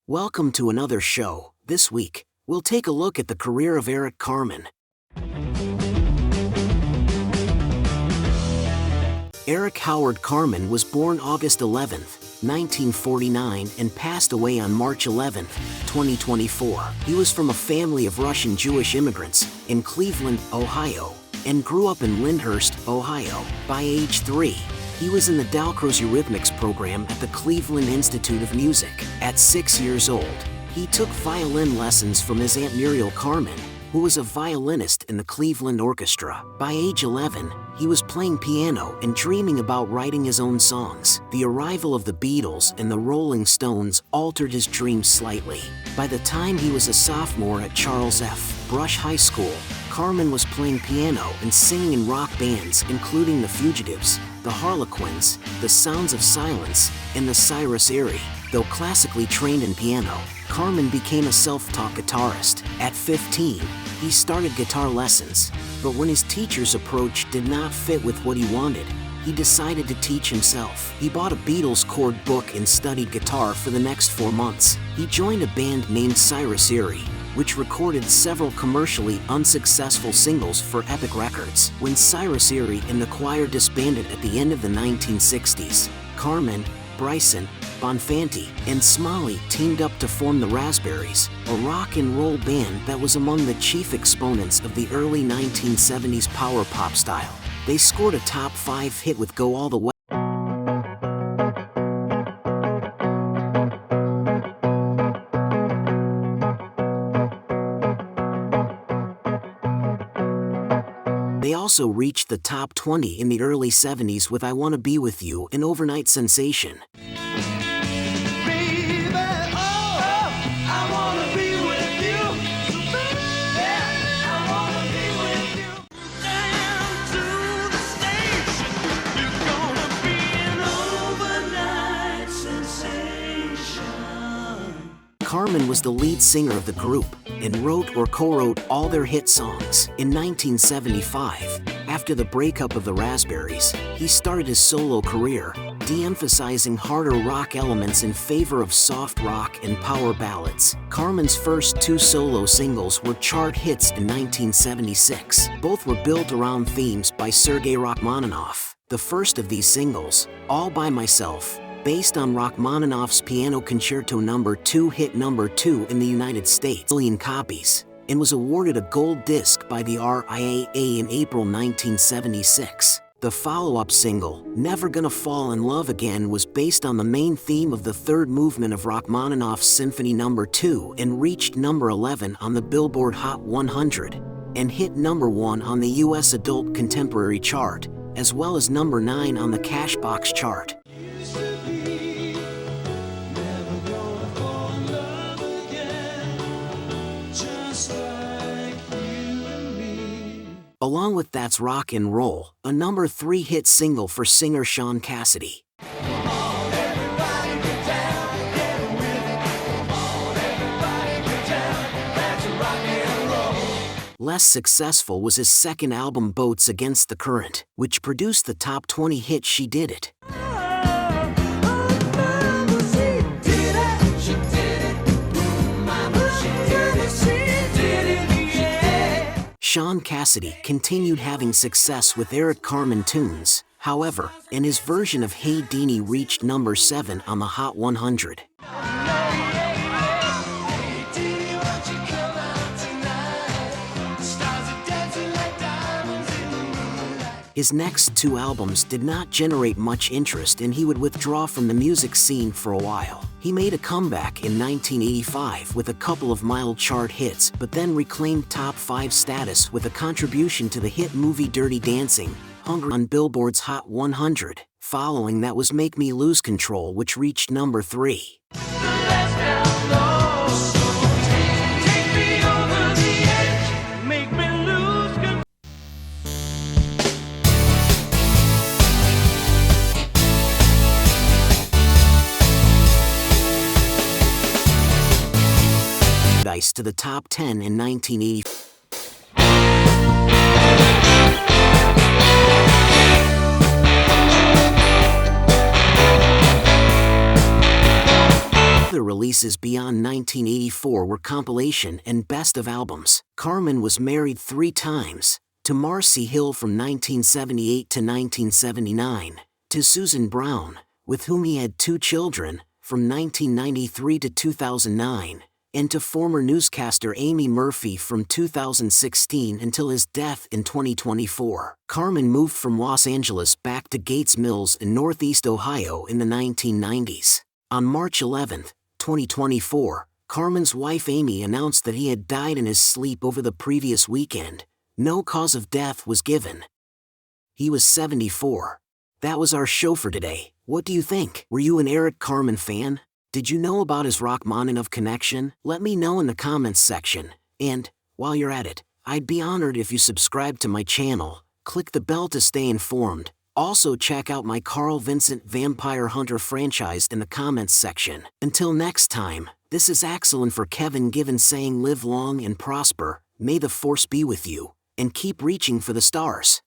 Welcome to another show. This week, we'll take a look at the career of Eric Carmen. Eric Howard Carmen was born August 11, 1949 and passed away on March 11, 2024. He was from a family of Russian Jewish immigrants in Cleveland, Ohio, and grew up in Lyndhurst, Ohio. By age 3, he was in the Dalcroze Eurythmics program at the Cleveland Institute of Music. At 6 years old, he took violin lessons from his Aunt Muriel Carmen, who was a violinist in the Cleveland Orchestra. By age 11, he was playing piano and dreaming about writing his own songs. The arrival of the Beatles and the Rolling Stones altered his dreams slightly. By the time he was a sophomore at Charles F. Brush High School, Carmen was playing piano and singing in rock bands including the Fugitives, the Harlequins, the Sounds of Silence, and the Cyrus Erie. Though classically trained in piano, Carmen became a self-taught guitarist. At 15, he started guitar lessons, but when his teacher's approach did not fit with what he wanted, he decided to teach himself. He bought a Beatles chord book and studied guitar for the next 4 months. He joined a band named Cyrus Erie, which recorded several commercially unsuccessful singles for Epic Records. When Cyrus Erie and the choir disbanded at the end of the 1960s, Carmen, Bryson, Bonfanti, and Smalley teamed up to form the Raspberries, a rock and roll band that was among the chief exponents of the early 1970s power pop style. They scored a top 5 hit with Go All the Way. They also reached the top 20 in the early 70s with I Wanna Be With You, an overnight sensation. Carmen was the lead singer of the group and wrote or co-wrote all their hit songs. In 1975, after the breakup of the Raspberries, he started his solo career, de-emphasizing harder rock elements in favor of soft rock and power ballads. Carmen's first 2 solo singles were chart hits in 1976. Both were built around themes by Sergei Rachmaninoff. The first of these singles, All By Myself, based on Rachmaninoff's Piano Concerto No. 2 hit No. 2 in the United States, million copies, and was awarded a gold disc by the RIAA in April 1976. The follow-up single, Never Gonna Fall in Love Again, was based on the main theme of the third movement of Rachmaninoff's Symphony No. 2 and reached No. 11 on the Billboard Hot 100 and hit No. 1 on the U.S. Adult Contemporary chart, as well as No. 9 on the Cashbox chart. Along with That's Rock and Roll, a No. 3 hit single for singer Shaun Cassidy. Less successful was his second album Boats Against the Current, which produced the top 20 hit She Did It. Shaun Cassidy continued having success with Eric Carmen tunes, however, and his version of Hey Deanie reached No. 7 on the Hot 100. His next 2 albums did not generate much interest and he would withdraw from the music scene for a while. He made a comeback in 1985 with a couple of mild chart hits but then reclaimed top 5 status with a contribution to the hit movie Dirty Dancing, Hungry on Billboard's Hot 100. Following that was Make Me Lose Control, which reached No. 3. To the top 10 in 1980. Other releases beyond 1984 were compilation and best of albums. Carmen was married 3 times, to Marcy Hill from 1978 to 1979, to Susan Brown, with whom he had 2 children, from 1993 to 2009, and to former newscaster Amy Murphy from 2016 until his death in 2024. Carmen moved from Los Angeles back to Gates Mills in Northeast Ohio in the 1990s. On March 11, 2024, Carmen's wife Amy announced that he had died in his sleep over the previous weekend. No cause of death was given. He was 74. That was our show for today. What do you think? Were you an Eric Carmen fan? Did you know about his Rachmaninoff connection? Let me know in the comments section. And, while you're at it, I'd be honored if you subscribe to my channel, click the bell to stay informed. Also check out my Carl Vincent Vampire Hunter franchise in the comments section. Until next time, this is Axel and for Kevin Given saying live long and prosper, may the force be with you, and keep reaching for the stars.